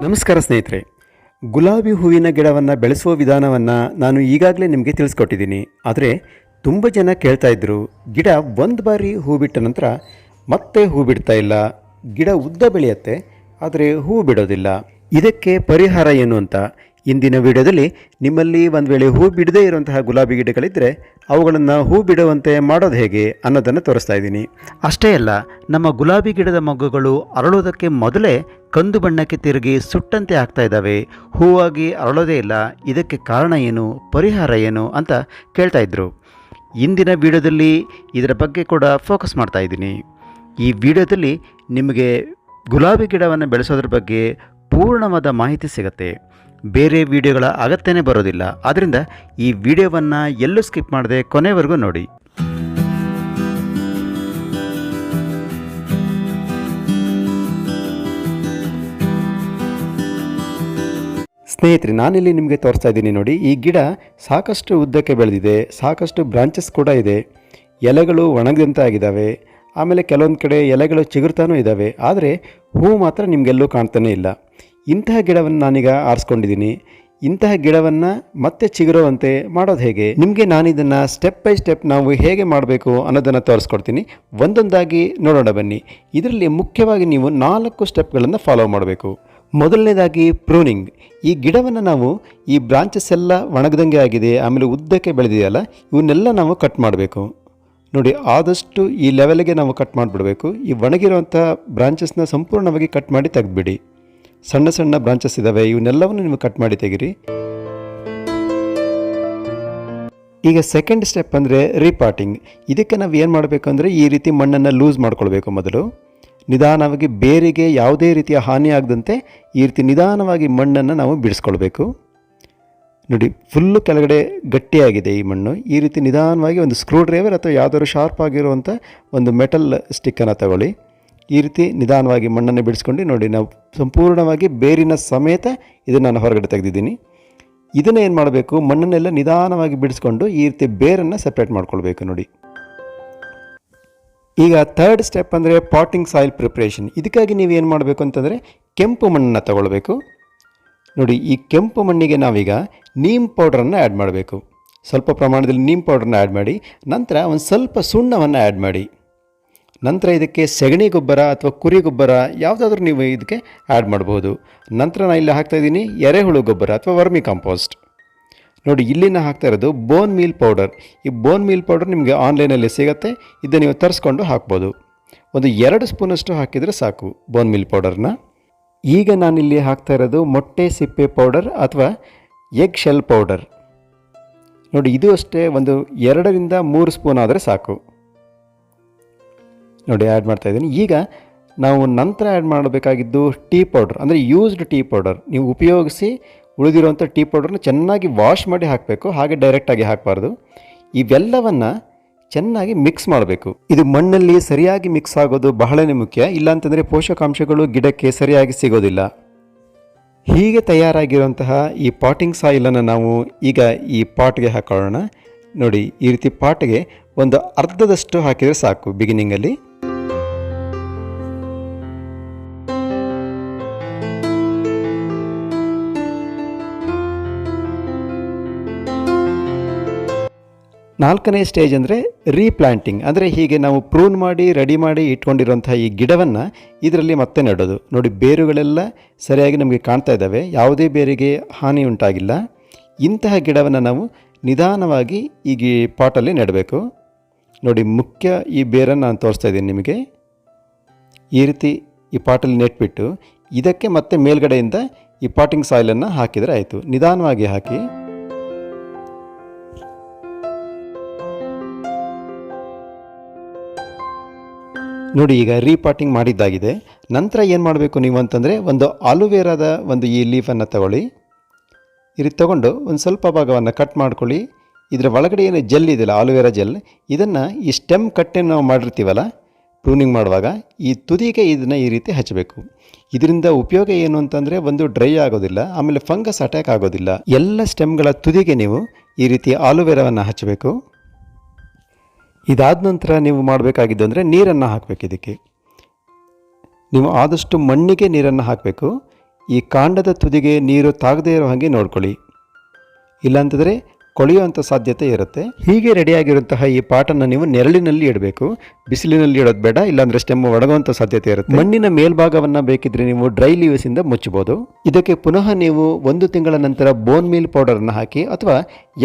ನಮಸ್ಕಾರ ಸ್ನೇಹಿತರೆ, ಗುಲಾಬಿ ಹೂವಿನ ಗಿಡವನ್ನು ಬೆಳೆಸುವ ವಿಧಾನವನ್ನು ನಾನು ಈಗಾಗಲೇ ನಿಮಗೆ ತಿಳಿಸ್ಕೊಟ್ಟಿದ್ದೀನಿ. ಆದರೆ ತುಂಬ ಜನ ಕೇಳ್ತಾ ಇದ್ದರು, ಗಿಡ ಒಂದು ಬಾರಿ ಹೂ ಬಿಟ್ಟ ನಂತರ ಮತ್ತೆ ಹೂ ಬಿಡ್ತಾ ಇಲ್ಲ, ಗಿಡ ಉದ್ದ ಬೆಳೆಯುತ್ತೆ ಆದರೆ ಹೂ ಬಿಡೋದಿಲ್ಲ, ಇದಕ್ಕೆ ಪರಿಹಾರ ಏನು ಅಂತ. ಇಂದಿನ ವಿಡಿಯೋದಲ್ಲಿ ನಿಮ್ಮಲ್ಲಿ ಒಂದು ವೇಳೆ ಹೂ ಬಿಡದೇ ಇರುವಂತಹ ಗುಲಾಬಿ ಗಿಡಗಳಿದ್ದರೆ ಅವುಗಳನ್ನು ಹೂ ಬಿಡುವಂತೆ ಮಾಡೋದು ಹೇಗೆ ಅನ್ನೋದನ್ನು ತೋರಿಸ್ತಾ ಇದ್ದೀನಿ. ಅಷ್ಟೇ ಅಲ್ಲ, ನಮ್ಮ ಗುಲಾಬಿ ಗಿಡದ ಮೊಗ್ಗುಗಳು ಅರಳೋದಕ್ಕೆ ಮೊದಲೇ ಕಂದು ಬಣ್ಣಕ್ಕೆ ತಿರುಗಿ ಸುಟ್ಟಂತೆ ಆಗ್ತಾ ಇದ್ದಾವೆ, ಹೂವಾಗಿ ಅರಳೋದೇ ಇಲ್ಲ, ಇದಕ್ಕೆ ಕಾರಣ ಏನು, ಪರಿಹಾರ ಏನು ಅಂತ ಕೇಳ್ತಾ ಇದ್ದರು. ಇಂದಿನ ವಿಡಿಯೋದಲ್ಲಿ ಇದರ ಬಗ್ಗೆ ಕೂಡ ಫೋಕಸ್ ಮಾಡ್ತಾ ಇದ್ದೀನಿ. ಈ ವಿಡಿಯೋದಲ್ಲಿ ನಿಮಗೆ ಗುಲಾಬಿ ಗಿಡವನ್ನು ಬೆಳೆಸೋದ್ರ ಬಗ್ಗೆ ಪೂರ್ಣವಾದ ಮಾಹಿತಿ ಸಿಗುತ್ತೆ. ಬೇರೆ ವಿಡಿಯೋಗಳ ಅಗತ್ಯನೇ ಬರೋದಿಲ್ಲ. ಆದ್ದರಿಂದ ಈ ವಿಡಿಯೋವನ್ನು ಎಲ್ಲೂ ಸ್ಕಿಪ್ ಮಾಡದೆ ಕೊನೆವರೆಗೂ ನೋಡಿ. ಸ್ನೇಹಿತರೆ, ನಾನಿಲ್ಲಿ ನಿಮಗೆ ತೋರಿಸ್ತಾ ಇದ್ದೀನಿ ನೋಡಿ. ಈ ಗಿಡ ಸಾಕಷ್ಟು ಉದ್ದಕ್ಕೆ ಬೆಳೆದಿದೆ, ಸಾಕಷ್ಟು ಬ್ರಾಂಚಸ್ ಕೂಡ ಇದೆ, ಎಲೆಗಳು ಒಣಗದಂತೆ ಆಗಿದ್ದಾವೆ, ಆಮೇಲೆ ಕೆಲವೊಂದು ಕಡೆ ಎಲೆಗಳು ಚಿಗುರ್ತಾನೂ ಇದ್ದಾವೆ, ಆದರೆ ಹೂ ಮಾತ್ರ ನಿಮಗೆಲ್ಲೂ ಕಾಣ್ತಾನೇ ಇಲ್ಲ. ಇಂತಹ ಗಿಡವನ್ನು ನಾನೀಗ ಆರಿಸ್ಕೊಂಡಿದ್ದೀನಿ. ಇಂತಹ ಗಿಡವನ್ನು ಮತ್ತೆ ಚಿಗುರುವಂತೆ ಮಾಡೋದು ಹೇಗೆ, ನಿಮಗೆ ನಾನಿದನ್ನು ಸ್ಟೆಪ್ ಬೈ ಸ್ಟೆಪ್ ನಾವು ಹೇಗೆ ಮಾಡಬೇಕು ಅನ್ನೋದನ್ನು ತೋರಿಸ್ಕೊಡ್ತೀನಿ. ಒಂದೊಂದಾಗಿ ನೋಡೋಣ ಬನ್ನಿ. ಇದರಲ್ಲಿ ಮುಖ್ಯವಾಗಿ ನೀವು 4 ಸ್ಟೆಪ್ಗಳನ್ನು ಫಾಲೋ ಮಾಡಬೇಕು. ಮೊದಲನೇದಾಗಿ ಪ್ರೂನಿಂಗ್. ಈ ಗಿಡವನ್ನು ನಾವು ಈ ಬ್ರಾಂಚಸ್ ಎಲ್ಲ ಒಣಗದಂಗೆ ಆಗಿದೆ, ಆಮೇಲೆ ಉದ್ದಕ್ಕೆ ಬೆಳೆದಿದೆಯಲ್ಲ, ಇವನ್ನೆಲ್ಲ ನಾವು ಕಟ್ ಮಾಡಬೇಕು. ನೋಡಿ, ಆದಷ್ಟು ಈ ಲೆವೆಲ್ಗೆ ನಾವು ಕಟ್ ಮಾಡಿಬಿಡಬೇಕು. ಈ ಒಣಗಿರುವಂಥ ಬ್ರಾಂಚಸ್ನ ಸಂಪೂರ್ಣವಾಗಿ ಕಟ್ ಮಾಡಿ ತೆಗೆದುಬಿಡಿ. ಸಣ್ಣ ಸಣ್ಣ ಬ್ರಾಂಚಸ್ ಇದ್ದಾವೆ, ಇವನ್ನೆಲ್ಲವನ್ನು ನೀವು ಕಟ್ ಮಾಡಿ ತೆಗಿರಿ. ಈಗ ಸೆಕೆಂಡ್ ಸ್ಟೆಪ್ ಅಂದರೆ ರೀಪಾಟಿಂಗ್. ಇದಕ್ಕೆ ನಾವು ಏನು ಮಾಡಬೇಕು ಅಂದರೆ ಈ ರೀತಿ ಮಣ್ಣನ್ನು ಲೂಸ್ ಮಾಡ್ಕೊಳ್ಬೇಕು. ಮೊದಲು ನಿಧಾನವಾಗಿ ಬೇರಿಗೆ ಯಾವುದೇ ರೀತಿಯ ಹಾನಿ ಆಗದಂತೆ ಈ ರೀತಿ ನಿಧಾನವಾಗಿ ಮಣ್ಣನ್ನು ನಾವು ಬಿಡಿಸ್ಕೊಳ್ಬೇಕು. ನೋಡಿ, ಫುಲ್ಲು ಕೆಳಗಡೆ ಗಟ್ಟಿಯಾಗಿದೆ ಈ ಮಣ್ಣು. ಈ ರೀತಿ ನಿಧಾನವಾಗಿ ಒಂದು ಸ್ಕ್ರೂ ಡ್ರೈವರ್ ಅಥವಾ ಯಾವುದಾದ್ರು ಶಾರ್ಪ್ ಆಗಿರುವಂಥ ಒಂದು ಮೆಟಲ್ ಸ್ಟಿಕ್ಕನ್ನು ತಗೊಳ್ಳಿ. ಈ ರೀತಿ ನಿಧಾನವಾಗಿ ಮಣ್ಣನ್ನು ಬಿಡಿಸ್ಕೊಂಡು ನೋಡಿ, ನಾವು ಸಂಪೂರ್ಣವಾಗಿ ಬೇರಿನ ಸಮೇತ ಇದನ್ನು ನಾನು ಹೊರಗಡೆ ತೆಗೆದಿದ್ದೀನಿ. ಇದನ್ನು ಏನು ಮಾಡಬೇಕು, ಮಣ್ಣನ್ನೆಲ್ಲ ನಿಧಾನವಾಗಿ ಬಿಡಿಸ್ಕೊಂಡು ಈ ರೀತಿ ಬೇರನ್ನು ಸಪ್ರೇಟ್ ಮಾಡ್ಕೊಳ್ಬೇಕು. ನೋಡಿ, ಈಗ ಥರ್ಡ್ ಸ್ಟೆಪ್ ಅಂದರೆ ಪಾಟಿಂಗ್ ಸಾಯಿಲ್ ಪ್ರಿಪ್ರೇಷನ್. ಇದಕ್ಕಾಗಿ ನೀವು ಏನು ಮಾಡಬೇಕು ಅಂತಂದರೆ ಕೆಂಪು ಮಣ್ಣನ್ನು ತಗೊಳ್ಬೇಕು. ನೋಡಿ, ಈ ಕೆಂಪು ಮಣ್ಣಿಗೆ ನಾವೀಗ ನೀಮ್ ಪೌಡ್ರನ್ನು ಆ್ಯಡ್ ಮಾಡಬೇಕು. ಸ್ವಲ್ಪ ಪ್ರಮಾಣದಲ್ಲಿ ನೀಮ್ ಪೌಡ್ರನ್ನ ಆ್ಯಡ್ ಮಾಡಿ, ನಂತರ ಒಂದು ಸ್ವಲ್ಪ ಸುಣ್ಣವನ್ನು ಆ್ಯಡ್ ಮಾಡಿ, ನಂತರ ಇದಕ್ಕೆ ಸಗಣಿ ಗೊಬ್ಬರ ಅಥವಾ ಕುರಿ ಗೊಬ್ಬರ ಯಾವುದಾದ್ರೂ ನೀವು ಇದಕ್ಕೆ ಆ್ಯಡ್ ಮಾಡ್ಬೋದು. ನಂತರ ನಾನು ಇಲ್ಲಿ ಹಾಕ್ತಾಯಿದ್ದೀನಿ ಎರೆಹುಳು ಗೊಬ್ಬರ ಅಥವಾ ವರ್ಮಿ ಕಾಂಪೋಸ್ಟ್. ನೋಡಿ, ಇಲ್ಲಿ ನಾನು ಹಾಕ್ತಾ ಇರೋದು ಬೋನ್ ಮೀಲ್ ಪೌಡರ್. ಈ ಬೋನ್ ಮೀಲ್ ಪೌಡರ್ ನಿಮಗೆ ಆನ್ಲೈನಲ್ಲಿ ಸಿಗುತ್ತೆ, ಇದನ್ನು ನೀವು ತರಿಸ್ಕೊಂಡು ಹಾಕ್ಬೋದು. ಒಂದು 2 ಸ್ಪೂನಷ್ಟು ಹಾಕಿದರೆ ಸಾಕು ಬೋನ್ ಮೀಲ್ ಪೌಡರ್ನ. ಈಗ ನಾನಿಲ್ಲಿ ಹಾಕ್ತಾ ಇರೋದು ಮೊಟ್ಟೆ ಸಿಪ್ಪೆ ಪೌಡರ್ ಅಥವಾ ಎಗ್ ಶೆಲ್ ಪೌಡರ್. ನೋಡಿ, ಇದು ಅಷ್ಟೇ ಒಂದು 2ರಿಂದ 3 ಸ್ಪೂನ್ ಆದರೆ ಸಾಕು. ನೋಡಿ, ಆ್ಯಡ್ ಮಾಡ್ತಾಯಿದ್ದೀನಿ. ಈಗ ನಾವು ನಂತರ ಆ್ಯಡ್ ಮಾಡಬೇಕಾಗಿದ್ದು ಟೀ ಪೌಡರ್, ಅಂದರೆ ಯೂಸ್ಡ್ ಟೀ ಪೌಡರ್. ನೀವು ಉಪಯೋಗಿಸಿ ಉಳಿದಿರುವಂಥ ಟೀ ಪೌಡರ್ನ ಚೆನ್ನಾಗಿ ವಾಶ್ ಮಾಡಿ ಹಾಕಬೇಕು, ಹಾಗೆ ಡೈರೆಕ್ಟಾಗಿ ಹಾಕಬಾರ್ದು. ಇವೆಲ್ಲವನ್ನು ಚೆನ್ನಾಗಿ ಮಿಕ್ಸ್ ಮಾಡಬೇಕು. ಇದು ಮಣ್ಣಲ್ಲಿ ಸರಿಯಾಗಿ ಮಿಕ್ಸ್ ಆಗೋದು ಬಹಳನೇ ಮುಖ್ಯ, ಇಲ್ಲಾಂತಂದರೆ ಪೋಷಕಾಂಶಗಳು ಗಿಡಕ್ಕೆ ಸರಿಯಾಗಿ ಸಿಗೋದಿಲ್ಲ. ಹೀಗೆ ತಯಾರಾಗಿರುವಂತಹ ಈ ಪಾಟಿಂಗ್ ಸಾಯಿಲನ್ನು ನಾವು ಈಗ ಈ ಪಾಟ್ಗೆ ಹಾಕೊಳ್ಳೋಣ. ನೋಡಿ, ಈ ರೀತಿ ಪಾಟ್ಗೆ ಒಂದು ಅರ್ಧದಷ್ಟು ಹಾಕಿದರೆ ಸಾಕು ಬಿಗಿನಿಂಗಲ್ಲಿ. ನಾಲ್ಕನೇ ಸ್ಟೇಜ್ ಅಂದರೆ ರೀಪ್ಲಾಂಟಿಂಗ್. ಅಂದರೆ ಹೀಗೆ ನಾವು ಪ್ರೂನ್ ಮಾಡಿ ರೆಡಿ ಮಾಡಿ ಇಟ್ಕೊಂಡಿರುವಂಥ ಈ ಗಿಡವನ್ನು ಇದರಲ್ಲಿ ಮತ್ತೆ ನೆಡೋದು. ನೋಡಿ, ಬೇರುಗಳೆಲ್ಲ ಸರಿಯಾಗಿ ನಮಗೆ ಕಾಣ್ತಾ ಇದ್ದಾವೆ, ಯಾವುದೇ ಬೇರಿಗೆ ಹಾನಿ ಉಂಟಾಗಿಲ್ಲ. ಇಂತಹ ಗಿಡವನ್ನು ನಾವು ನಿಧಾನವಾಗಿ ಈಗ ಈ ಪಾಟಲ್ಲಿ ನೆಡಬೇಕು. ನೋಡಿ, ಮುಖ್ಯ ಈ ಬೇರನ್ನು ನಾನು ತೋರಿಸ್ತಾ ಇದ್ದೀನಿ ನಿಮಗೆ. ಈ ರೀತಿ ಈ ಪಾಟಲ್ಲಿ ನೆಟ್ಬಿಟ್ಟು ಇದಕ್ಕೆ ಮತ್ತೆ ಮೇಲ್ಗಡೆಯಿಂದ ಈ ಪಾಟಿಂಗ್ ಸಾಯಿಲನ್ನು ಹಾಕಿದರೆ ಆಯಿತು. ನಿಧಾನವಾಗಿ ಹಾಕಿ. ನೋಡಿ, ಈಗ ರೀಪಾಟಿಂಗ್ ಮಾಡಿದ್ದಾಗಿದೆ. ನಂತರ ಏನು ಮಾಡಬೇಕು ನೀವು ಅಂತಂದರೆ ಒಂದು ಆಲುವೇರಾದ ಒಂದು ಈ ಲೀಫನ್ನು ತಗೊಳ್ಳಿ. ಈ ರೀತಿ ತೊಗೊಂಡು ಒಂದು ಸ್ವಲ್ಪ ಭಾಗವನ್ನು ಕಟ್ ಮಾಡ್ಕೊಳ್ಳಿ. ಇದರ ಒಳಗಡೆ ಏನು ಜೆಲ್ ಇದೆಯಲ್ಲ, ಆಲುವೇರಾ ಜೆಲ್, ಇದನ್ನು ಈ ಸ್ಟೆಮ್ ಕಟ್ಟನ್ನು ನಾವು ಮಾಡಿರ್ತೀವಲ್ಲ ಪ್ರೂನಿಂಗ್ ಮಾಡುವಾಗ, ಈ ತುದಿಗೆ ಇದನ್ನು ಈ ರೀತಿ ಹಚ್ಚಬೇಕು. ಇದರಿಂದ ಉಪಯೋಗ ಏನು ಅಂತಂದರೆ, ಒಂದು ಡ್ರೈ ಆಗೋದಿಲ್ಲ, ಆಮೇಲೆ ಫಂಗಸ್ ಅಟ್ಯಾಕ್ ಆಗೋದಿಲ್ಲ. ಎಲ್ಲ ಸ್ಟೆಮ್ಗಳ ತುದಿಗೆ ನೀವು ಈ ರೀತಿ ಆಲುವೇರಾವನ್ನು ಹಚ್ಚಬೇಕು. ಇದಾದ ನಂತರ ನೀವು ಮಾಡಬೇಕಾಗಿದ್ದು ಅಂದರೆ ನೀರನ್ನು ಹಾಕಬೇಕು. ಇದಕ್ಕೆ ನೀವು ಆದಷ್ಟು ಮಣ್ಣಿಗೆ ನೀರನ್ನು ಹಾಕಬೇಕು. ಈ ಕಾಂಡದ ತುದಿಗೆ ನೀರು ತಾಗದೇ ಇರೋ ಹಾಗೆ ನೋಡ್ಕೊಳ್ಳಿ, ಇಲ್ಲಾಂತಂದರೆ ಕೊಳೆಯುವಂಥ ಸಾಧ್ಯತೆ ಇರುತ್ತೆ. ಹೀಗೆ ರೆಡಿಯಾಗಿರುವಂತಹ ಈ ಪಾಟನ್ನು ನೀವು ನೆರಳಿನಲ್ಲಿ ಇಡಬೇಕು, ಬಿಸಿಲಿನಲ್ಲಿ ಇಡೋದು ಬೇಡ, ಇಲ್ಲಾಂದರೆ ಸ್ಟೆಮ್ ಒಣಗುವಂಥ ಸಾಧ್ಯತೆ ಇರುತ್ತೆ. ಮಣ್ಣಿನ ಮೇಲ್ಭಾಗವನ್ನು ಬೇಕಿದ್ರೆ ನೀವು ಡ್ರೈ ಲೀವ್ಸಿಂದ ಮುಚ್ಚಬಹುದು. ಇದಕ್ಕೆ ಪುನಃ ನೀವು 1 ತಿಂಗಳ ನಂತರ ಬೋನ್ ಮೀಲ್ ಪೌಡರನ್ನು ಹಾಕಿ ಅಥವಾ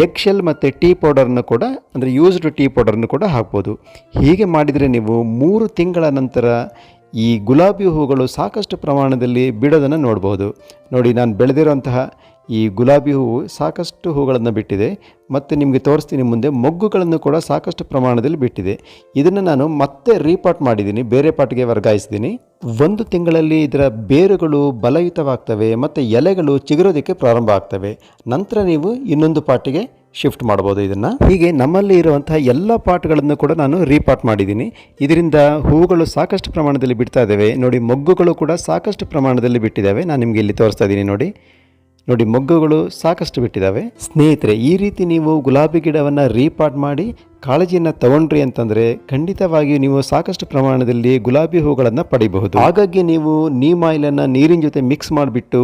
ಎಗ್ ಶೆಲ್ ಮತ್ತು ಟೀ ಪೌಡರನ್ನು ಕೂಡ, ಅಂದರೆ ಯೂಸ್ಡ್ ಟೀ ಪೌಡರನ್ನು ಕೂಡ ಹಾಕ್ಬೋದು. ಹೀಗೆ ಮಾಡಿದರೆ ನೀವು 3 ತಿಂಗಳ ನಂತರ ಈ ಗುಲಾಬಿ ಹೂಗಳು ಸಾಕಷ್ಟು ಪ್ರಮಾಣದಲ್ಲಿ ಬಿಡೋದನ್ನು ನೋಡ್ಬೋದು. ನೋಡಿ, ನಾನು ಬೆಳೆದಿರುವಂತಹ ಈ ಗುಲಾಬಿ ಹೂವು ಸಾಕಷ್ಟು ಹೂಗಳನ್ನು ಬಿಟ್ಟಿದೆ ಮತ್ತು ನಿಮಗೆ ತೋರಿಸ್ತೀನಿ ಮುಂದೆ. ಮೊಗ್ಗುಗಳನ್ನು ಕೂಡ ಸಾಕಷ್ಟು ಪ್ರಮಾಣದಲ್ಲಿ ಬಿಟ್ಟಿದೆ. ಇದನ್ನು ನಾನು ಮತ್ತೆ ರೀಪಾಟ್ ಮಾಡಿದ್ದೀನಿ, ಬೇರೆ ಪಾಟ್ಗೆ ವರ್ಗಾಯಿಸಿದ್ದೀನಿ. 1 ತಿಂಗಳಲ್ಲಿ ಇದರ ಬೇರುಗಳು ಬಲಯುತವಾಗ್ತವೆ ಮತ್ತು ಎಲೆಗಳು ಚಿಗುರೋದಕ್ಕೆ ಪ್ರಾರಂಭ ಆಗ್ತವೆ. ನಂತರ ನೀವು ಇನ್ನೊಂದು ಪಾಟಿಗೆ ಶಿಫ್ಟ್ ಮಾಡ್ಬೋದು ಇದನ್ನು. ಹೀಗೆ ನಮ್ಮಲ್ಲಿ ಇರುವಂತಹ ಎಲ್ಲ ಪಾಟ್ಗಳನ್ನು ಕೂಡ ನಾನು ರೀಪಾಟ್ ಮಾಡಿದ್ದೀನಿ. ಇದರಿಂದ ಹೂಗಳು ಸಾಕಷ್ಟು ಪ್ರಮಾಣದಲ್ಲಿ ಬಿಡ್ತಾ ಇದ್ದಾವೆ. ನೋಡಿ, ಮೊಗ್ಗುಗಳು ಕೂಡ ಸಾಕಷ್ಟು ಪ್ರಮಾಣದಲ್ಲಿ ಬಿಟ್ಟಿದ್ದಾವೆ. ನಾನು ನಿಮಗೆ ಇಲ್ಲಿ ತೋರಿಸ್ತಾ ಇದ್ದೀನಿ. ನೋಡಿ, ಮೊಗ್ಗುಗಳು ಸಾಕಷ್ಟು ಬಿಟ್ಟಿದ್ದಾವೆ. ಸ್ನೇಹಿತರೆ, ಈ ರೀತಿ ನೀವು ಗುಲಾಬಿ ಗಿಡವನ್ನು ರೀಪಾಟ್ ಮಾಡಿ ಕಾಳಜಿಯನ್ನು ತಗೊಂಡ್ರಿ ಅಂತಂದರೆ ಖಂಡಿತವಾಗಿಯೂ ನೀವು ಸಾಕಷ್ಟು ಪ್ರಮಾಣದಲ್ಲಿ ಗುಲಾಬಿ ಹೂಗಳನ್ನು ಪಡಿಬಹುದು. ಹಾಗಾಗಿ ನೀವು ನೀಮ್ ಆಯಿಲನ್ನು ನೀರಿನ ಜೊತೆ ಮಿಕ್ಸ್ ಮಾಡಿಬಿಟ್ಟು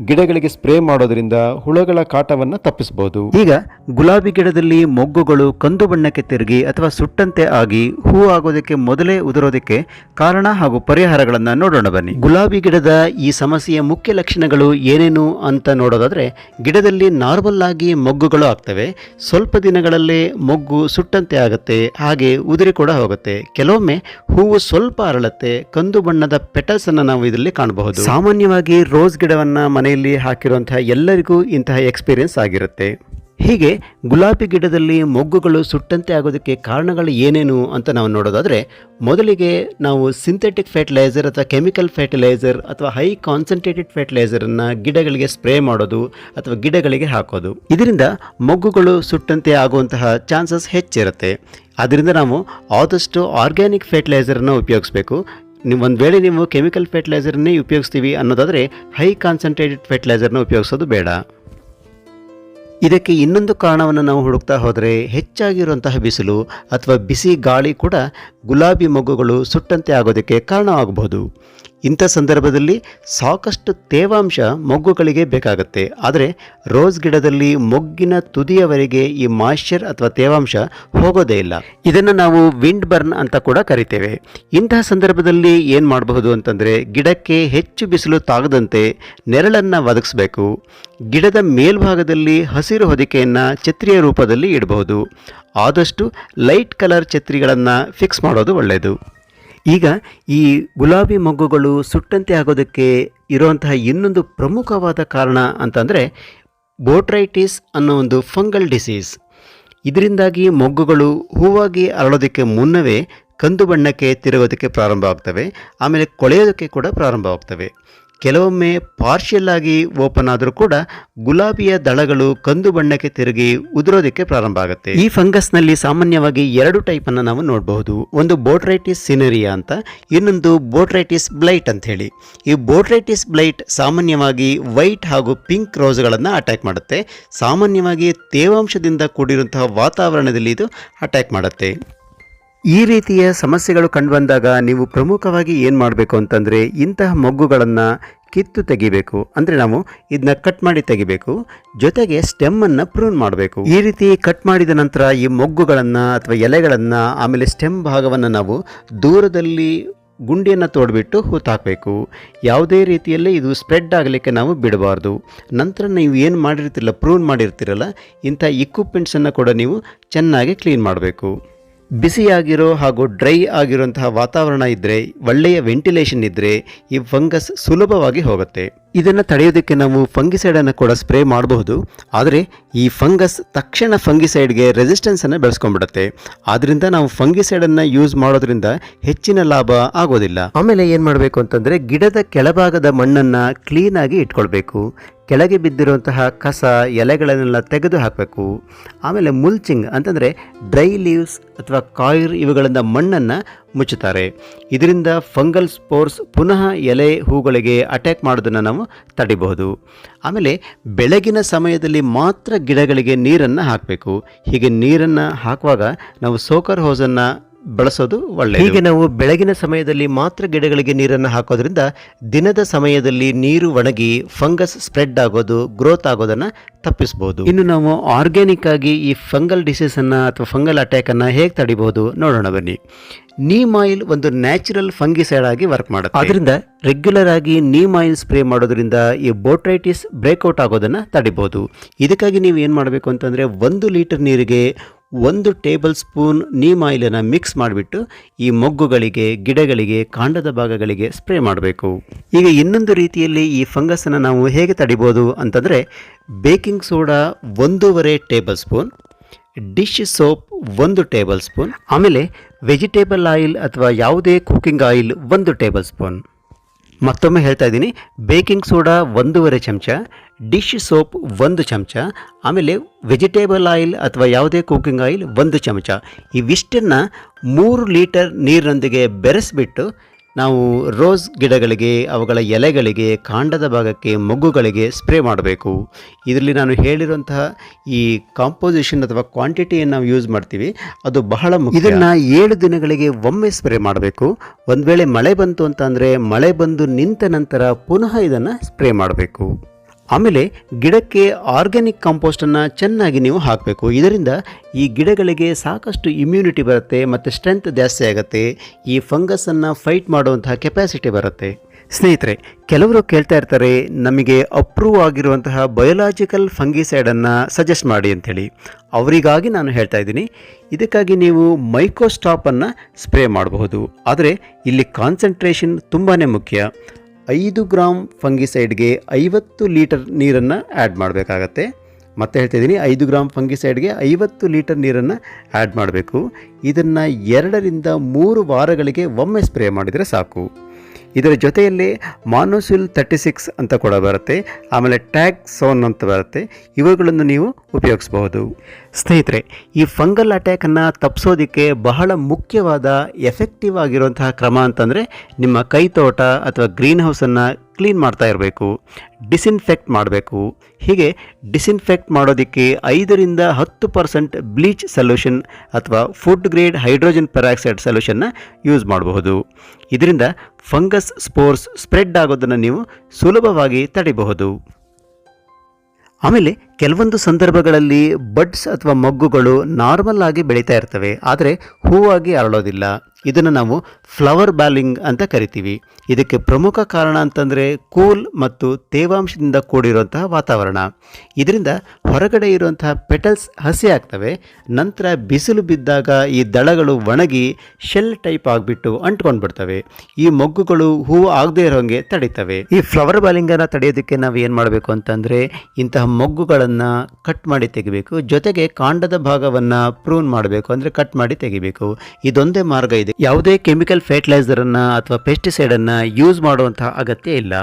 ಗಿಡಗಳಿಗೆ ಸ್ಪ್ರೇ ಮಾಡೋದ್ರಿಂದ ಹುಳಗಳ ಕಾಟವನ್ನು ತಪ್ಪಿಸಬಹುದು. ಈಗ ಗುಲಾಬಿ ಗಿಡದಲ್ಲಿ ಮೊಗ್ಗುಗಳು ಕಂದು ಬಣ್ಣಕ್ಕೆ ತಿರುಗಿ ಅಥವಾ ಸುಟ್ಟಂತೆ ಆಗಿ ಹೂ ಆಗೋದಕ್ಕೆ ಮೊದಲೇ ಉದುರೋದಕ್ಕೆ ಕಾರಣ ಹಾಗೂ ಪರಿಹಾರಗಳನ್ನು ನೋಡೋಣ ಬನ್ನಿ. ಗುಲಾಬಿ ಗಿಡದ ಈ ಸಮಸ್ಯೆಯ ಮುಖ್ಯ ಲಕ್ಷಣಗಳು ಏನೇನು ಅಂತ ನೋಡೋದಾದ್ರೆ, ಗಿಡದಲ್ಲಿ ನಾರ್ಮಲ್ ಆಗಿ ಮೊಗ್ಗುಗಳು ಆಗ್ತವೆ. ಸ್ವಲ್ಪ ದಿನಗಳಲ್ಲೇ ಮೊಗ್ಗು ಸುಟ್ಟಂತೆ ಆಗುತ್ತೆ, ಹಾಗೆ ಉದುರಿ ಕೂಡ ಹೋಗುತ್ತೆ. ಕೆಲವೊಮ್ಮೆ ಹೂವು ಸ್ವಲ್ಪ ಅರಳುತ್ತೆ. ಕಂದು ಬಣ್ಣದ ಪೆಟಲ್ಸ್ ಅನ್ನು ನಾವು ಇದರಲ್ಲಿ ಕಾಣಬಹುದು. ಸಾಮಾನ್ಯವಾಗಿ ರೋಸ್ ಗಿಡವನ್ನ ಮನೆಯಲ್ಲಿ ಹಾಕಿರುವಂತಹ ಎಲ್ಲರಿಗೂ ಇಂತಹ ಎಕ್ಸ್ಪೀರಿಯನ್ಸ್ ಆಗಿರುತ್ತೆ. ಹೀಗೆ ಗುಲಾಬಿ ಗಿಡದಲ್ಲಿ ಮೊಗ್ಗುಗಳು ಸುಟ್ಟಂತೆ ಆಗೋದಕ್ಕೆ ಕಾರಣಗಳು ಏನೇನು ಅಂತ ನಾವು ನೋಡೋದಾದರೆ, ಮೊದಲಿಗೆ ನಾವು ಸಿಂಥೆಟಿಕ್ ಫರ್ಟಿಲೈಸರ್ ಅಥವಾ ಕೆಮಿಕಲ್ ಫರ್ಟಿಲೈಸರ್ ಅಥವಾ ಹೈ ಕಾನ್ಸಂಟ್ರೇಟೆಡ್ ಫರ್ಟಿಲೈಸರನ್ನು ಗಿಡಗಳಿಗೆ ಸ್ಪ್ರೇ ಮಾಡೋದು ಅಥವಾ ಗಿಡಗಳಿಗೆ ಹಾಕೋದು. ಇದರಿಂದ ಮೊಗ್ಗುಗಳು ಸುಟ್ಟಂತೆ ಆಗುವಂತಹ ಚಾನ್ಸಸ್ ಹೆಚ್ಚಿರುತ್ತೆ. ಆದ್ದರಿಂದ ನಾವು ಆದಷ್ಟು ಆರ್ಗ್ಯಾನಿಕ್ ಫರ್ಟಿಲೈಸರನ್ನು ಉಪಯೋಗಿಸಬೇಕು. ಒಂದು ವೇಳೆ ನೀವು ಕೆಮಿಕಲ್ ಫರ್ಟಿಲೈಸರ್ನೇ ಉಪಯೋಗಿಸ್ತೀವಿ ಅನ್ನೋದಾದರೆ ಹೈ ಕಾನ್ಸಂಟ್ರೇಟೆಡ್ ಫರ್ಟಿಲೈಸರ್ನ ಉಪಯೋಗಿಸೋದು ಬೇಡ. ಇದಕ್ಕೆ ಇನ್ನೊಂದು ಕಾರಣವನ್ನು ನಾವು ಹುಡುಕ್ತಾ ಹೋದರೆ, ಹೆಚ್ಚಾಗಿರುವಂತಹ ಬಿಸಿಲು ಅಥವಾ ಬಿಸಿ ಗಾಳಿ ಕೂಡ ಗುಲಾಬಿ ಮೊಗ್ಗುಗಳು ಸುಟ್ಟಂತೆ ಆಗೋದಕ್ಕೆ ಕಾರಣವಾಗಬಹುದು. ಇಂಥ ಸಂದರ್ಭದಲ್ಲಿ ಸಾಕಷ್ಟು ತೇವಾಂಶ ಮೊಗ್ಗುಗಳಿಗೆ ಬೇಕಾಗುತ್ತೆ. ಆದರೆ ರೋಸ್ ಗಿಡದಲ್ಲಿ ಮೊಗ್ಗಿನ ತುದಿಯವರೆಗೆ ಈ ಮಾಯ್ಶ್ಚರ್ ಅಥವಾ ತೇವಾಂಶ ಹೋಗೋದೇ ಇಲ್ಲ. ಇದನ್ನು ನಾವು ವಿಂಡ್ ಬರ್ನ್ ಅಂತ ಕೂಡ ಕರಿತೇವೆ. ಇಂತಹ ಸಂದರ್ಭದಲ್ಲಿ ಏನು ಮಾಡಬಹುದು ಅಂತಂದರೆ, ಗಿಡಕ್ಕೆ ಹೆಚ್ಚು ಬಿಸಿಲು ತಾಗದಂತೆ ನೆರಳನ್ನು ಒದಗಿಸಬೇಕು. ಗಿಡದ ಮೇಲ್ಭಾಗದಲ್ಲಿ ಹಸಿರು ಹೊದಿಕೆಯನ್ನು ಛತ್ರಿಯ ರೂಪದಲ್ಲಿ ಇಡಬಹುದು. ಆದಷ್ಟು ಲೈಟ್ ಕಲರ್ ಛತ್ರಿಗಳನ್ನು ಫಿಕ್ಸ್ ಮಾಡೋದು ಒಳ್ಳೆಯದು. ಈಗ ಈ ಗುಲಾಬಿ ಮೊಗ್ಗುಗಳು ಸುಟ್ಟಂತೆ ಆಗೋದಕ್ಕೆ ಇರುವಂತಹ ಇನ್ನೊಂದು ಪ್ರಮುಖವಾದ ಕಾರಣ ಅಂತಂದರೆ ಬೋಟ್ರೈಟಿಸ್ ಅನ್ನೋ ಒಂದು ಫಂಗಲ್ ಡಿಸೀಸ್. ಇದರಿಂದಾಗಿ ಮೊಗ್ಗುಗಳು ಹೂವಾಗಿ ಅರಳೋದಕ್ಕೆ ಮುನ್ನವೇ ಕಂದು ಬಣ್ಣಕ್ಕೆ ತಿರುಗೋದಕ್ಕೆ ಪ್ರಾರಂಭ ಆಗ್ತವೆ, ಆಮೇಲೆ ಕೊಳೆಯೋದಕ್ಕೆ ಕೂಡ ಪ್ರಾರಂಭ ಆಗ್ತವೆ. ಕೆಲವೊಮ್ಮೆ ಪಾರ್ಷಿಯಲ್ ಆಗಿ ಓಪನ್ ಆದರೂ ಕೂಡ ಗುಲಾಬಿಯ ದಳಗಳು ಕಂದು ಬಣ್ಣಕ್ಕೆ ತಿರುಗಿ ಉದುರೋದಕ್ಕೆ ಪ್ರಾರಂಭ ಆಗುತ್ತೆ. ಈ ಫಂಗಸ್ನಲ್ಲಿ ಸಾಮಾನ್ಯವಾಗಿ 2 ಟೈಪನ್ನು ನಾವು ನೋಡಬಹುದು. ಒಂದು ಬೋಟ್ರೈಟಿಸ್ ಸಿನೆರಿಯಾ ಅಂತ, ಇನ್ನೊಂದು ಬೋಟ್ರೈಟಿಸ್ ಬ್ಲೈಟ್ ಅಂತ ಹೇಳಿ. ಈ ಬೋಟ್ರೈಟಿಸ್ ಬ್ಲೈಟ್ ಸಾಮಾನ್ಯವಾಗಿ ವೈಟ್ ಹಾಗೂ ಪಿಂಕ್ ರೋಸ್ಗಳನ್ನು ಅಟ್ಯಾಕ್ ಮಾಡುತ್ತೆ. ಸಾಮಾನ್ಯವಾಗಿ ತೇವಾಂಶದಿಂದ ಕೂಡಿರುವಂತಹ ವಾತಾವರಣದಲ್ಲಿ ಇದು ಅಟ್ಯಾಕ್ ಮಾಡುತ್ತೆ. ಈ ರೀತಿಯ ಸಮಸ್ಯೆಗಳು ಕಂಡುಬಂದಾಗ ನೀವು ಪ್ರಮುಖವಾಗಿ ಏನು ಮಾಡಬೇಕು ಅಂತಂದರೆ, ಇಂತಹ ಮೊಗ್ಗುಗಳನ್ನು ಕಿತ್ತು ತೆಗಿಬೇಕು. ಅಂದರೆ ನಾವು ಇದನ್ನ ಕಟ್ ಮಾಡಿ ತೆಗಿಬೇಕು. ಜೊತೆಗೆ ಸ್ಟೆಮ್ಮನ್ನು ಪ್ರೂನ್ ಮಾಡಬೇಕು. ಈ ರೀತಿ ಕಟ್ ಮಾಡಿದ ನಂತರ ಈ ಮೊಗ್ಗುಗಳನ್ನು ಅಥವಾ ಎಲೆಗಳನ್ನು, ಆಮೇಲೆ ಸ್ಟೆಮ್ ಭಾಗವನ್ನು ನಾವು ದೂರದಲ್ಲಿ ಗುಂಡಿಯನ್ನು ತೋಡ್ಬಿಟ್ಟು ಹೂತಾಕಬೇಕು. ಯಾವುದೇ ರೀತಿಯಲ್ಲಿ ಇದು ಸ್ಪ್ರೆಡ್ ಆಗಲಿಕ್ಕೆ ನಾವು ಬಿಡಬಾರ್ದು. ನಂತರ ನೀವು ಏನು ಮಾಡಿರ್ತಿರಲ್ಲ, ಪ್ರೂನ್ ಮಾಡಿರ್ತೀರಲ್ಲ, ಇಂಥ ಇಕ್ವಿಪ್ಮೆಂಟ್ಸನ್ನು ಕೂಡ ನೀವು ಚೆನ್ನಾಗಿ ಕ್ಲೀನ್ ಮಾಡಬೇಕು. ಬಿಸಿಯಾಗಿರೋ ಹಾಗೂ ಡ್ರೈ ಆಗಿರುವಂತಹ ವಾತಾವರಣ ಇದ್ದರೆ, ಒಳ್ಳೆಯ ವೆಂಟಿಲೇಷನ್ ಇದ್ದರೆ ಈ ಫಂಗಸ್ ಸುಲಭವಾಗಿ ಹೋಗುತ್ತೆ. ಇದನ್ನು ತಡೆಯೋದಕ್ಕೆ ನಾವು ಫಂಗಿಸೈಡನ್ನು ಕೂಡ ಸ್ಪ್ರೇ ಮಾಡಬಹುದು. ಆದರೆ ಈ ಫಂಗಸ್ ತಕ್ಷಣ ಫಂಗಿಸೈಡ್ಗೆ ರೆಸಿಸ್ಟೆನ್ಸನ್ನು ಬೆಳೆಸ್ಕೊಂಡ್ಬಿಡುತ್ತೆ. ಆದ್ದರಿಂದ ನಾವು ಫಂಗಿಸೈಡನ್ನು ಯೂಸ್ ಮಾಡೋದ್ರಿಂದ ಹೆಚ್ಚಿನ ಲಾಭ ಆಗೋದಿಲ್ಲ. ಆಮೇಲೆ ಏನು ಮಾಡಬೇಕು ಅಂತಂದರೆ, ಗಿಡದ ಕೆಳಭಾಗದ ಮಣ್ಣನ್ನು ಕ್ಲೀನಾಗಿ ಇಟ್ಕೊಳ್ಬೇಕು. ಕೆಳಗೆ ಬಿದ್ದಿರುವಂತಹ ಕಸ ಎಲೆಗಳನ್ನೆಲ್ಲ ತೆಗೆದು ಹಾಕಬೇಕು. ಆಮೇಲೆ ಮುಲ್ಚಿಂಗ್ ಅಂತಂದರೆ ಡ್ರೈ ಲೀವ್ಸ್ ಅಥವಾ ಕಾಯಿರ್ ಇವುಗಳಿಂದ ಮಣ್ಣನ್ನು ಮುಚ್ಚುತ್ತಾರೆ. ಇದರಿಂದ ಫಂಗಲ್ ಸ್ಪೋರ್ಸ್ ಪುನಃ ಎಲೆ ಹೂಗಳಿಗೆ ಅಟ್ಯಾಕ್ ಮಾಡೋದನ್ನು ನಾವು ತಡಿಬಹುದು. ಆಮೇಲೆ ಬೆಳಗಿನ ಸಮಯದಲ್ಲಿ ಮಾತ್ರ ಗಿಡಗಳಿಗೆ ನೀರನ್ನು ಹಾಕಬೇಕು. ಹೀಗೆ ನೀರನ್ನು ಹಾಕುವಾಗ ನಾವು ಸೋಕರ್ ಹೋಸನ್ನು ಬಳಸೋದು ಒಳ್ಳೆಯದು. ಹೀಗೆ ನಾವು ಬೆಳಗಿನ ಸಮಯದಲ್ಲಿ ಮಾತ್ರ ಗಿಡಗಳಿಗೆ ನೀರನ್ನು ಹಾಕೋದ್ರಿಂದ ದಿನದ ಸಮಯದಲ್ಲಿ ನೀರು ಒಣಗಿ ಫಂಗಸ್ ಸ್ಪ್ರೆಡ್ ಆಗೋದು, ಗ್ರೋತ್ ಆಗೋದನ್ನು ತಪ್ಪಿಸಬಹುದು. ಇನ್ನು ನಾವು ಆರ್ಗ್ಯಾನಿಕ್ ಆಗಿ ಈ ಫಂಗಲ್ ಡಿಸೀಸ್ ಅನ್ನ ಅಥವಾ ಫಂಗಲ್ ಅಟ್ಯಾಕ್ ಅನ್ನ ಹೇಗೆ ತಡಿಬಹುದು ನೋಡೋಣ ಬನ್ನಿ. ನೀಮ್ ಆಯಿಲ್ ಒಂದು ನ್ಯಾಚುರಲ್ ಫಂಗಿಸೈಡ್ ಆಗಿ ವರ್ಕ್ ಮಾಡುತ್ತೆ. ಅದರಿಂದ ರೆಗ್ಯುಲರ್ ಆಗಿ ನೀಮ್ ಆಯಿಲ್ ಸ್ಪ್ರೇ ಮಾಡೋದ್ರಿಂದ ಈ ಬೋಟ್ರೈಟಿಸ್ ಬ್ರೇಕ್ಔಟ್ ಆಗೋದನ್ನ ತಡಿಬಹುದು. ಇದಕ್ಕಾಗಿ ನೀವು ಏನು ಮಾಡಬೇಕು ಅಂತಂದ್ರೆ 1 ಲೀಟರ್ ನೀರಿಗೆ 1 ಟೇಬಲ್ ಸ್ಪೂನ್ ನೀಮ್ ಆಯಿಲನ್ನು ಮಿಕ್ಸ್ ಮಾಡಿಬಿಟ್ಟು ಈ ಮೊಗ್ಗುಗಳಿಗೆ, ಗಿಡಗಳಿಗೆ, ಕಾಂಡದ ಭಾಗಗಳಿಗೆ ಸ್ಪ್ರೇ ಮಾಡಬೇಕು. ಈಗ ಇನ್ನೊಂದು ರೀತಿಯಲ್ಲಿ ಈ ಫಂಗಸನ್ನು ನಾವು ಹೇಗೆ ತಡಿಬೋದು ಅಂತಂದರೆ, baking soda 1.5 table spoon, dish soap 1 table spoon, ಆಮೇಲೆ ವೆಜಿಟೇಬಲ್ ಆಯಿಲ್ ಅಥವಾ ಯಾವುದೇ ಕುಕಿಂಗ್ ಆಯಿಲ್ 1 ಟೇಬಲ್ ಸ್ಪೂನ್. ಮತ್ತೊಮ್ಮೆ ಹೇಳ್ತಾ ಇದ್ದೀನಿ, ಬೇಕಿಂಗ್ ಸೋಡಾ 1.5 ಚಮಚ, ಡಿಶ್ ಸೋಪ್ 1 ಚಮಚ, ಆಮೇಲೆ ವೆಜಿಟೇಬಲ್ ಆಯಿಲ್ ಅಥವಾ ಯಾವುದೇ ಕುಕಿಂಗ್ ಆಯಿಲ್ 1 ಚಮಚ. ಇವಿಷ್ಟನ್ನು 3 ಲೀಟರ್ ನೀರಿನೊಂದಿಗೆ ಬೆರೆಸಿಬಿಟ್ಟು ನಾವು ರೋಸ್ ಗಿಡಗಳಿಗೆ, ಅವುಗಳ ಎಲೆಗಳಿಗೆ, ಕಾಂಡದ ಭಾಗಕ್ಕೆ, ಮೊಗ್ಗುಗಳಿಗೆ ಸ್ಪ್ರೇ ಮಾಡಬೇಕು. ಇದರಲ್ಲಿ ನಾನು ಹೇಳಿರುವಂತಹ ಈ ಕಾಂಪೋಸಿಷನ್ ಅಥವಾ ಕ್ವಾಂಟಿಟಿಯನ್ನು ನಾವು ಯೂಸ್ ಮಾಡ್ತೀವಿ, ಅದು ಬಹಳ ಮುಖ್ಯ. ಇದನ್ನು 7 ದಿನಗಳಿಗೆ ಒಮ್ಮೆ ಸ್ಪ್ರೇ ಮಾಡಬೇಕು. ಒಂದು ವೇಳೆ ಮಳೆ ಬಂತು ಅಂತಂದರೆ ಮಳೆ ಬಂದು ನಿಂತ ನಂತರ ಪುನಃ ಇದನ್ನು ಸ್ಪ್ರೇ ಮಾಡಬೇಕು. ಆಮೇಲೆ ಗಿಡಕ್ಕೆ ಆರ್ಗ್ಯಾನಿಕ್ ಕಾಂಪೋಸ್ಟನ್ನು ಚೆನ್ನಾಗಿ ನೀವು ಹಾಕಬೇಕು. ಇದರಿಂದ ಈ ಗಿಡಗಳಿಗೆ ಸಾಕಷ್ಟು ಇಮ್ಯುನಿಟಿ ಬರುತ್ತೆ ಮತ್ತು ಸ್ಟ್ರೆಂತ್ ಜಾಸ್ತಿ ಆಗುತ್ತೆ. ಈ ಫಂಗಸನ್ನು ಫೈಟ್ ಮಾಡುವಂತಹ ಕೆಪಾಸಿಟಿ ಬರುತ್ತೆ. ಸ್ನೇಹಿತರೆ, ಕೆಲವರು ಕೇಳ್ತಾ ಇರ್ತಾರೆ, ನಮಗೆ ಅಪ್ರೂವ್ ಆಗಿರುವಂತಹ ಬಯೋಲಾಜಿಕಲ್ ಫಂಗಿಸೈಡನ್ನು ಸಜೆಸ್ಟ್ ಮಾಡಿ ಅಂಥೇಳಿ. ಅವರಿಗಾಗಿ ನಾನು ಹೇಳ್ತಾ ಇದ್ದೀನಿ, ಇದಕ್ಕಾಗಿ ನೀವು ಮೈಕೋಸ್ಟಾಪನ್ನು ಸ್ಪ್ರೇ ಮಾಡಬಹುದು. ಆದರೆ ಇಲ್ಲಿ ಕಾನ್ಸಂಟ್ರೇಷನ್ ತುಂಬಾ ಮುಖ್ಯ. 5 ಗ್ರಾಮ್ ಫಂಗಿಸೈಡ್ಗೆ 50 ಲೀಟರ್ ನೀರನ್ನು ಆ್ಯಡ್ ಮಾಡಬೇಕಾಗತ್ತೆ. ಮತ್ತೆ ಹೇಳ್ತಿದ್ದೀನಿ, 5 ಗ್ರಾಮ್ ಫಂಗಿಸೈಡ್ಗೆ 50 ಲೀಟರ್ ನೀರನ್ನು ಆ್ಯಡ್ ಮಾಡಬೇಕು. ಇದನ್ನು 2 ರಿಂದ 3 ವಾರಗಳಿಗೆ ಒಮ್ಮೆ ಸ್ಪ್ರೇ ಮಾಡಿದರೆ ಸಾಕು. ಇದರ ಜೊತೆಯಲ್ಲಿ ಮಾನೋಸಿಲ್ 36 ಅಂತ ಕೂಡ ಬರುತ್ತೆ, ಆಮೇಲೆ ಟ್ಯಾಗ್ ಸೋನ್ ಅಂತ ಬರುತ್ತೆ. ಇವುಗಳನ್ನು ನೀವು ಉಪಯೋಗಿಸಬಹುದು. ಸ್ನೇಹಿತರೆ, ಈ ಫಂಗಲ್ ಅಟ್ಯಾಕನ್ನು ತಪ್ಪಿಸೋದಕ್ಕೆ ಬಹಳ ಮುಖ್ಯವಾದ ಎಫೆಕ್ಟಿವ್ ಆಗಿರುವಂತಹ ಕ್ರಮ ಅಂತಂದರೆ, ನಿಮ್ಮ ಕೈತೋಟ ಅಥವಾ ಗ್ರೀನ್ ಹೌಸನ್ನು ಕ್ಲೀನ್ ಮಾಡ್ತಾ ಇರಬೇಕು, ಡಿಸಿನ್ಫೆಕ್ಟ್ ಮಾಡಬೇಕು. ಹೀಗೆ ಡಿಸಿನ್ಫೆಕ್ಟ್ ಮಾಡೋದಕ್ಕೆ 5 ರಿಂದ 10% ಬ್ಲೀಚ್ ಸೊಲ್ಯೂಷನ್ ಅಥವಾ ಫುಡ್ ಗ್ರೇಡ್ ಹೈಡ್ರೋಜನ್ ಪೆರಾಕ್ಸೈಡ್ ಸೊಲ್ಯೂಷನ್ನ ಯೂಸ್ ಮಾಡಬಹುದು. ಇದರಿಂದ ಫಂಗಸ್ ಸ್ಪೋರ್ಸ್ ಸ್ಪ್ರೆಡ್ ಆಗೋದನ್ನು ನೀವು ಸುಲಭವಾಗಿ ತಡೆಯಬಹುದು. ಆಮೇಲೆ ಕೆಲವೊಂದು ಸಂದರ್ಭಗಳಲ್ಲಿ ಬಡ್ಸ್ ಅಥವಾ ಮೊಗ್ಗುಗಳು ನಾರ್ಮಲ್ ಆಗಿ ಬೆಳೀತಾ ಇರ್ತವೆ, ಆದರೆ ಹೂವಾಗಿ ಅರಳೋದಿಲ್ಲ. ಇದನ್ನು ನಾವು ಫ್ಲವರ್ ಬ್ಯಾಲಿಂಗ್ ಅಂತ ಕರಿತೀವಿ. ಇದಕ್ಕೆ ಪ್ರಮುಖ ಕಾರಣ ಅಂತಂದರೆ ಕೂಲ್ ಮತ್ತು ತೇವಾಂಶದಿಂದ ಕೂಡಿರುವಂತಹ ವಾತಾವರಣ. ಇದರಿಂದ ಹೊರಗಡೆ ಇರುವಂತಹ ಪೆಟಲ್ಸ್ ಹಸಿ ಆಗ್ತವೆ. ನಂತರ ಬಿಸಿಲು ಬಿದ್ದಾಗ ಈ ದಳಗಳು ಒಣಗಿ ಶೆಲ್ ಟೈಪ್ ಆಗಿಬಿಟ್ಟು ಅಂಟ್ಕೊಂಡು ಬಿಡ್ತವೆ. ಈ ಮೊಗ್ಗುಗಳು ಹೂವು ಆಗದೆ ಇರೋಂಗೆ ತಡೀತವೆ. ಈ ಫ್ಲವರ್ ಬ್ಯಾಲಿಂಗನ್ನು ತಡೆಯೋದಕ್ಕೆ ನಾವು ಏನು ಮಾಡಬೇಕು ಅಂತಂದರೆ, ಇಂತಹ ಮೊಗ್ಗುಗಳನ್ನು ಕಟ್ ಮಾಡಿ ತೆಗಿಬೇಕು. ಜೊತೆಗೆ ಕಾಂಡದ ಭಾಗವನ್ನು ಪ್ರೂನ್ ಮಾಡಬೇಕು, ಅಂದರೆ ಕಟ್ ಮಾಡಿ ತೆಗಿಬೇಕು. ಇದೊಂದೇ ಮಾರ್ಗ ಇದೆ. ಯಾವುದೇ ಕೆಮಿಕಲ್ ಫರ್ಟಿಲೈಸರನ್ನು ಅಥವಾ ಪೆಸ್ಟಿಸೈಡನ್ನು ಯೂಸ್ ಮಾಡುವಂತಹ ಅಗತ್ಯ ಇಲ್ಲ.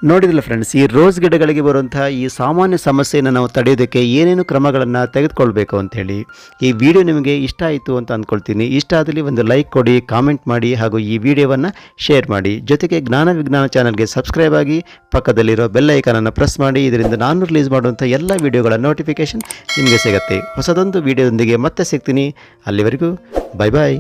ನೋಡಿದ್ರಲ್ಲ ಫ್ರೆಂಡ್ಸ್, ಈ ರೋಸ್ ಗಿಡಗಳಿಗೆ ಬರುವಂತಹ ಈ ಸಾಮಾನ್ಯ ಸಮಸ್ಯೆಯನ್ನು ನಾವು ತಡೆಯೋದಕ್ಕೆ ಏನೇನು ಕ್ರಮಗಳನ್ನು ತೆಗೆದುಕೊಳ್ಬೇಕು ಅಂಥೇಳಿ. ಈ ವಿಡಿಯೋ ನಿಮಗೆ ಇಷ್ಟ ಆಯಿತು ಅಂತ ಅಂದ್ಕೊಳ್ತೀನಿ. ಇಷ್ಟ ಆದಲ್ಲಿ ಒಂದು ಲೈಕ್ ಕೊಡಿ, ಕಾಮೆಂಟ್ ಮಾಡಿ, ಹಾಗೂ ಈ ವಿಡಿಯೋವನ್ನು ಶೇರ್ ಮಾಡಿ. ಜೊತೆಗೆ ಜ್ಞಾನ ವಿಜ್ಞಾನ ಚಾನಲ್ಗೆ ಸಬ್ಸ್ಕ್ರೈಬ್ ಆಗಿ ಪಕ್ಕದಲ್ಲಿರೋ ಬೆಲ್ ಐಕಾನನ್ನು ಪ್ರೆಸ್ ಮಾಡಿ. ಇದರಿಂದ ನಾನು ರಿಲೀಸ್ ಮಾಡುವಂಥ ಎಲ್ಲ ವಿಡಿಯೋಗಳ ನೋಟಿಫಿಕೇಷನ್ ನಿಮಗೆ ಸಿಗುತ್ತೆ. ಹೊಸದೊಂದು ವಿಡಿಯೋದೊಂದಿಗೆ ಮತ್ತೆ ಸಿಗ್ತೀನಿ. ಅಲ್ಲಿವರೆಗೂ ಬೈ ಬಾಯ್.